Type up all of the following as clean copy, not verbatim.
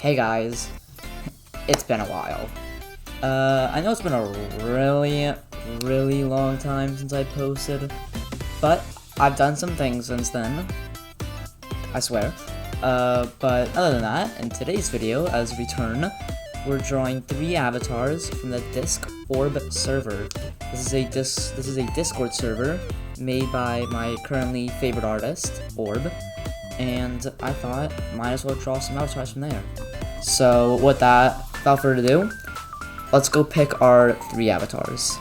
Hey guys, it's been a while. I know it's been a really long time since I posted, but I've done some things since then, I swear. But other than that, in today's video, as return, we're drawing 3 avatars from the Disc Orb server. This is a Discord server made by my currently favorite artist, Orb, and I thought might as well draw some avatars from there. So with that, without further ado, let's go pick our 3 avatars.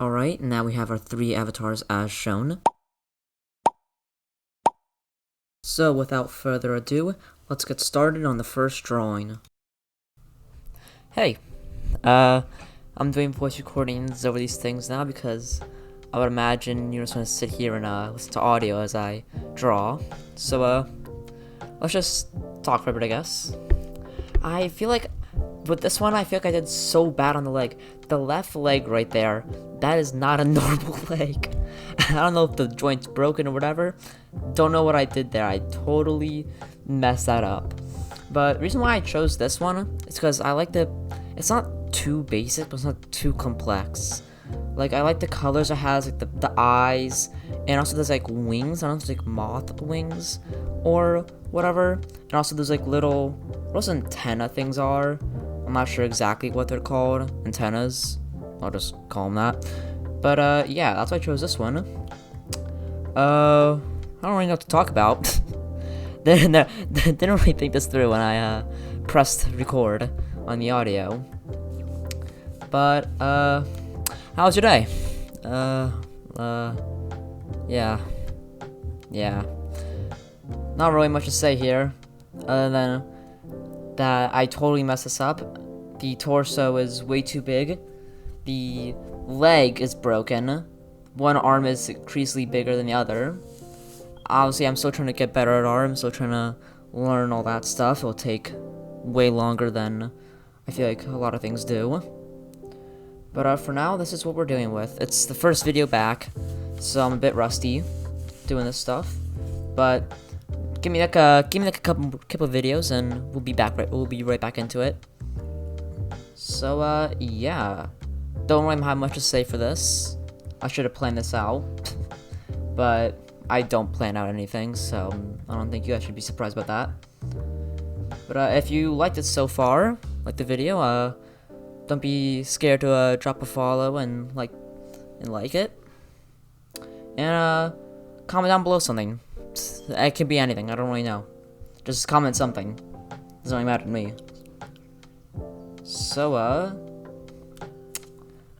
Alright, now we have our 3 avatars as shown. So without further ado, let's get started on the first drawing. Hey, I'm doing voice recordings over these things now because I would imagine you're just gonna sit here and listen to audio as I draw. So let's just talk for a bit, I guess. I feel like with this one, I feel like I did so bad on the leg. The left leg right there, that is not a normal leg. I don't know if the joint's broken or whatever. Don't know what I did there. I totally messed that up. But the reason why I chose this one is because I like it's not too basic, but it's not too complex. Like, I like the colors it has, like the eyes, and also there's like wings. I don't know if it's like moth wings or whatever. And also there's like little, what those antenna things are. I'm not sure exactly what they're called. Antennas. I'll just call them that. But yeah, that's why I chose this one. I don't really know what to talk about. Didn't really think this through when I pressed record on the audio. But how was your day? Yeah. Not really much to say here, other than that I totally messed this up. The torso is way too big. The leg is broken. One arm is increasingly bigger than the other. Obviously, I'm still trying to get better at art. I'm still trying to learn all that stuff. It'll take way longer than I feel like a lot of things do. But for now, this is what we're dealing with. It's the first video back, so I'm a bit rusty doing this stuff. But give me like a couple of videos, and we'll be right back into it. So yeah, don't really have much to say for this. I should have planned this out, but I don't plan out anything, so I don't think you guys should be surprised about that. But if you liked it so far, like the video, don't be scared to drop a follow and like it, and comment down below something. It can be anything. I don't really know. Just comment something. Doesn't really matter to me. So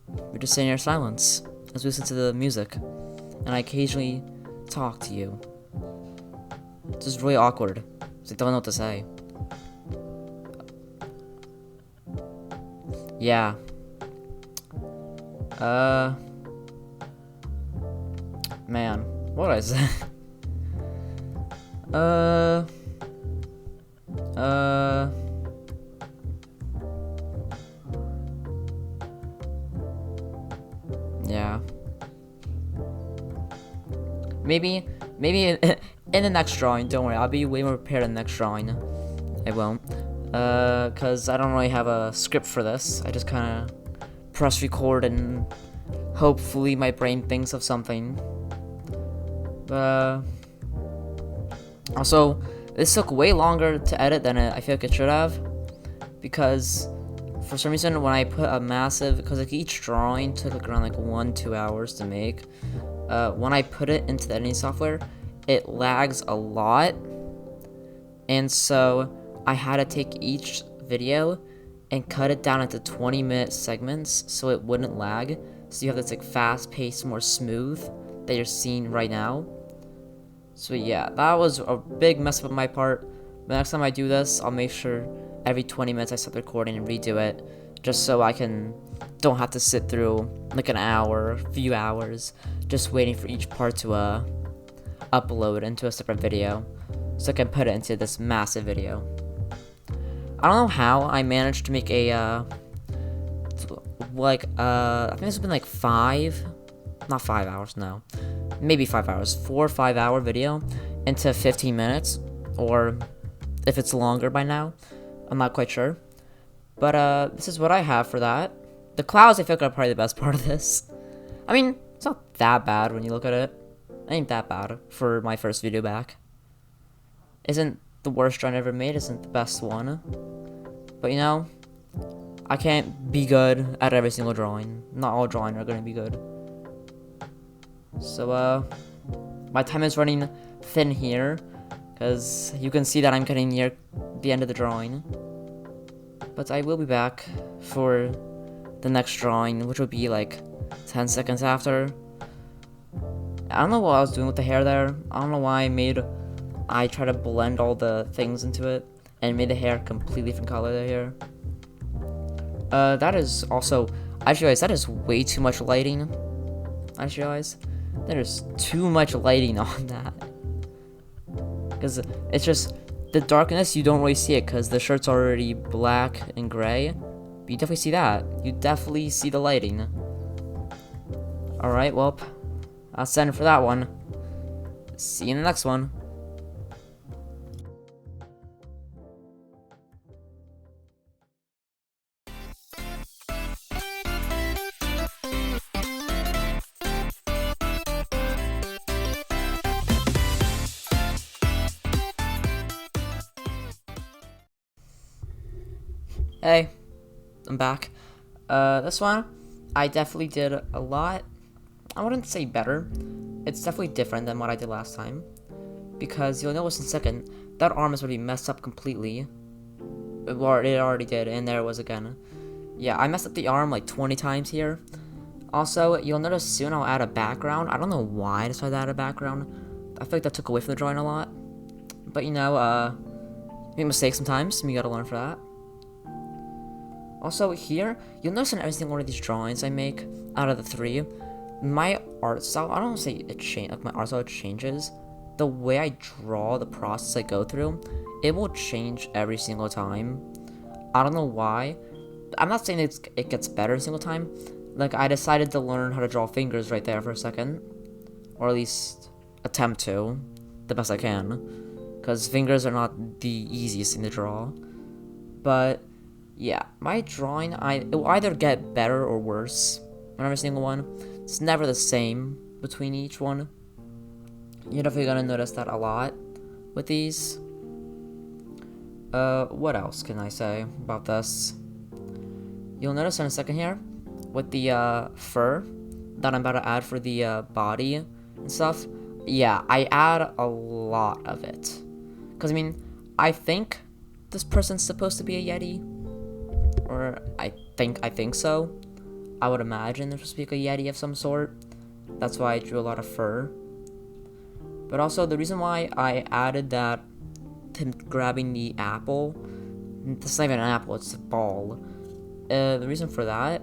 we're just sitting here in silence as we listen to the music, and I occasionally talk to you. It's just really awkward. I don't know what to say. Yeah. Man, what is it? Yeah. Maybe in the next drawing, don't worry, I'll be way more prepared in the next drawing. I won't. Cause I don't really have a script for this. I just kinda press record and hopefully my brain thinks of something. Uh, Also, this took way longer to edit than I feel like it should have, because for some reason when I put a massive, because like each drawing took like around like 1-2 hours to make, when I put it into the editing software, it lags a lot, and so I had to take each video and cut it down into 20-minute segments so it wouldn't lag, so you have this like fast-paced, more smooth that you're seeing right now. So yeah, that was a big mess up on my part. But next time I do this, I'll make sure every 20 minutes I stop recording and redo it, just so I don't have to sit through like an hour, a few hours, just waiting for each part to upload into a separate video, so I can put it into this massive video. I don't know how I managed to make a I think it's been like 4 or 5 hour video into 15 minutes, or if it's longer by now, I'm not quite sure. But this is what I have for that. The clouds I feel like are probably the best part of this. I mean, it's not that bad when you look at it. It ain't that bad for my first video back. Isn't the worst drawing I ever made, isn't the best one. But you know, I can't be good at every single drawing. Not all drawing are gonna be good. So, my time is running thin here, because you can see that I'm getting near the end of the drawing. But I will be back for the next drawing, which will be like 10 seconds after. I don't know what I was doing with the hair there. I don't know why I tried to blend all the things into it and made the hair completely different color there. That is also, I just realized that is way too much lighting. I just realized there's too much lighting on that, because it's just the darkness, you don't really see it because the shirt's already black and gray, but you definitely see that. You definitely see the lighting. Alright, well, that's it for that one. See you in the next one. Hey, I'm back. This one, I definitely did a lot. I wouldn't say better. It's definitely different than what I did last time, because you'll notice in a second, that arm is going to be messed up completely. It already did, and there it was again. Yeah, I messed up the arm like 20 times here. Also, you'll notice soon I'll add a background. I don't know why I decided to add a background. I feel like that took away from the drawing a lot. But you know, make mistakes sometimes, and you gotta learn for that. Also, here, you'll notice in every single one of these drawings I make, out of the 3, my art style, I don't want to say it changes, like my art style changes. The way I draw, the process I go through, it will change every single time. I don't know why. I'm not saying it gets better every single time. Like, I decided to learn how to draw fingers right there for a second. Or at least attempt to, the best I can. Because fingers are not the easiest thing to draw. But yeah, my drawing, it will either get better or worse on every single one. It's never the same between each one. You're definitely gonna notice that a lot with these. What else can I say about this? You'll notice in a second here, with the fur that I'm about to add for the body and stuff. Yeah, I add a lot of it. Because, I mean, I think this person's supposed to be a Yeti. Or I think so. I would imagine they're supposed to be like a Yeti of some sort. That's why I drew a lot of fur. But also, the reason why I added that, him grabbing the apple, it's not even an apple, it's a ball. The reason for that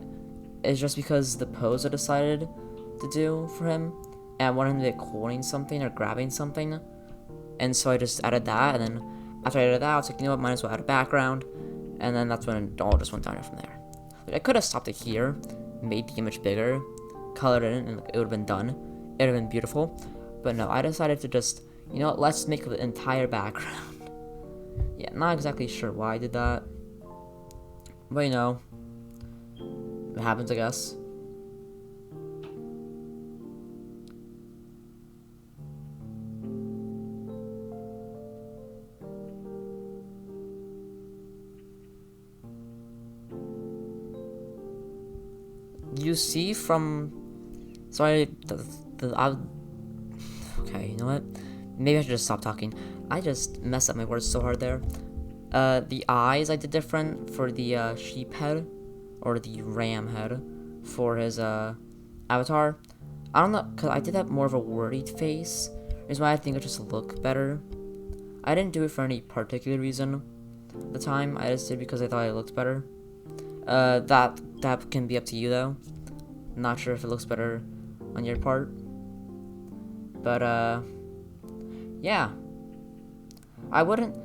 is just because the pose I decided to do for him, and I wanted him to be holding something or grabbing something. And so I just added that, and then after I added that, I was like, you know what, might as well add a background. And then that's when it all just went down from there. Like, I could have stopped it here, made the image bigger, colored it in, and it would have been done. It would have been beautiful. But no, I decided to just, you know what, let's make the entire background. Yeah, not exactly sure why I did that. But you know, it happens, I guess. you see from, sorry, okay, you know what? Maybe I should just stop talking. I just messed up my words so hard there. The eyes I did different for the sheep head, or the ram head, for his avatar. I don't know, cause I did that more of a worried face. Is why I think it just looked better. I didn't do it for any particular reason at the time. I just did because I thought it looked better. That can be up to you though. Not sure if it looks better on your part. But yeah. I wouldn't,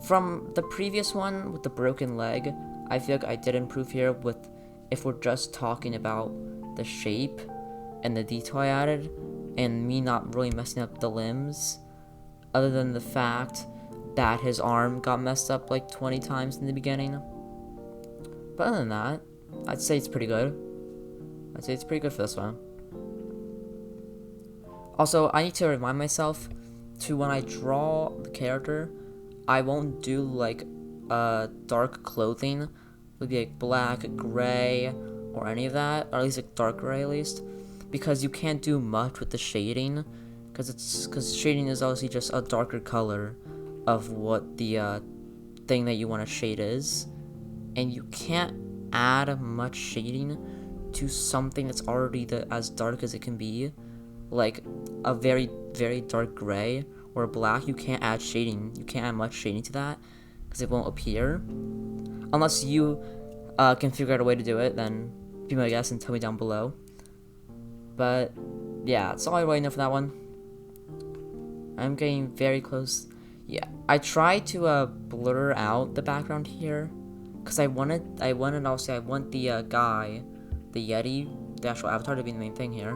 from the previous one with the broken leg, I feel like I did improve here with, if we're just talking about the shape and the detail I added, and me not really messing up the limbs, other than the fact that his arm got messed up like 20 times in the beginning. But other than that, I'd say it's pretty good. I'd say it's pretty good for this one. Also, I need to remind myself to, when I draw the character, I won't do like dark clothing. Would be like black, gray, or any of that, or at least like dark gray at least, because you can't do much with the shading, because shading is obviously just a darker color of what the thing that you want to shade is, and you can't add much shading to something that's already as dark as it can be, like a very, very dark gray or black. You can't add shading. You can't add much shading to that because it won't appear unless you can figure out a way to do it. Then be my guest and tell me down below. But yeah, that's all I really know for that one. I'm getting very close. Yeah, I tried to blur out the background here because I want the guy, the Yeti, the actual avatar, to be the main thing here.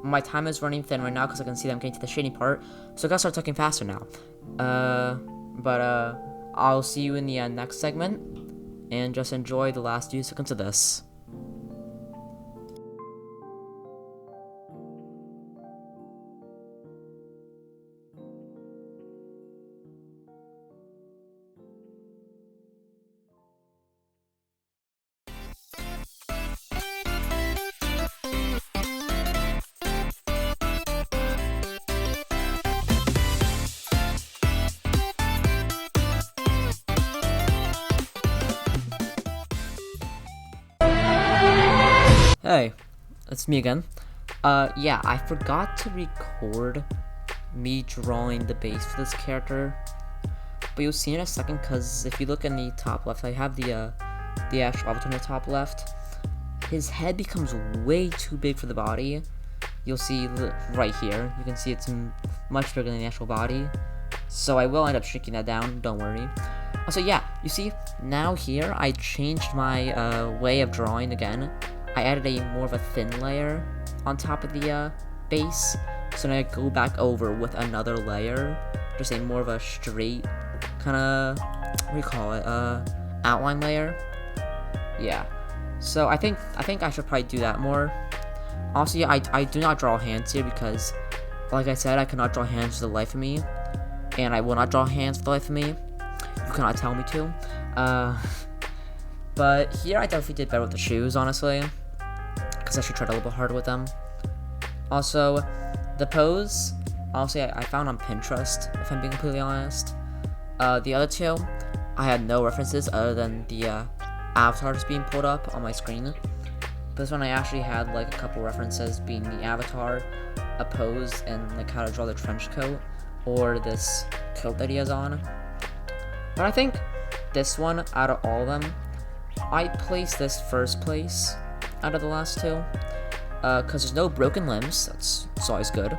My time is running thin right now because I can see that I'm getting to the shading part, so I gotta start talking faster now. But I'll see you in the next segment, and just enjoy the last few seconds of this. Hey, it's me again. Yeah, I forgot to record me drawing the base for this character, but you'll see in a second, because if you look in the top left, I have the actual avatar in the top left. His head becomes way too big for the body. You'll see right here, you can see it's much bigger than the actual body, so I will end up shrinking that down, don't worry. Also, yeah, you see, now here, I changed my way of drawing again. I added a more of a thin layer on top of the base, so now I go back over with another layer, just a more of a straight kind of, what do you call it, outline layer. Yeah, so I think I should probably do that more. Also, yeah, I do not draw hands here because, like I said, I cannot draw hands for the life of me, and I will not draw hands for the life of me. You cannot tell me to. But here I definitely did better with the shoes, honestly, because I should try a little bit harder with them. Also, the pose, honestly, I found on Pinterest, if I'm being completely honest. The other two, I had no references other than the avatars being pulled up on my screen. But this one I actually had like a couple references, being the avatar, a pose, and like how to draw the trench coat, or this coat that he has on. But I think this one, out of all of them, I placed this first place out of the last two, because there's no broken limbs. That's always good.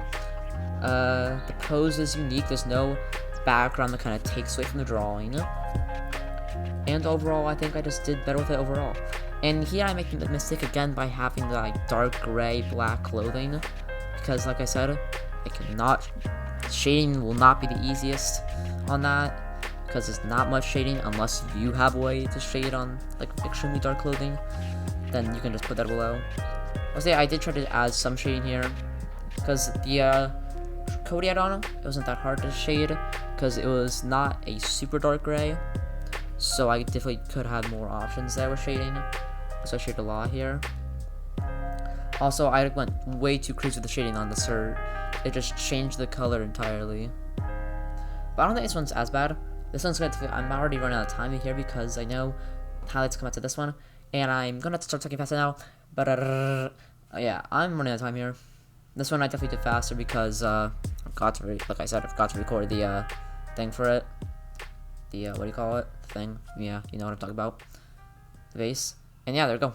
The pose is unique. There's no background that kind of takes away from the drawing. And overall, I think I just did better with it overall. And here I make the mistake again by having the like dark gray, black clothing, because like I said, shading will not be the easiest on that, because there's not much shading unless you have a way to shade on like extremely dark clothing. Then you can just put that below. I'll say I did try to add some shading here, because the coat he had on, it wasn't that hard to shade, because it was not a super dark gray, so I definitely could have more options there with shading, so I shaded a lot here. Also, I went way too crazy with the shading on this shirt. It just changed the color entirely. But I don't think this one's as bad. This one's going to, I'm already running out of time here because I know highlights come out to this one. And I'm going to have to start talking faster now. But, yeah, I'm running out of time here. This one I definitely did faster because, I forgot to, like I said, I forgot to record the, thing for it. The, what do you call it? The thing. Yeah, you know what I'm talking about. The base. And yeah, there we go.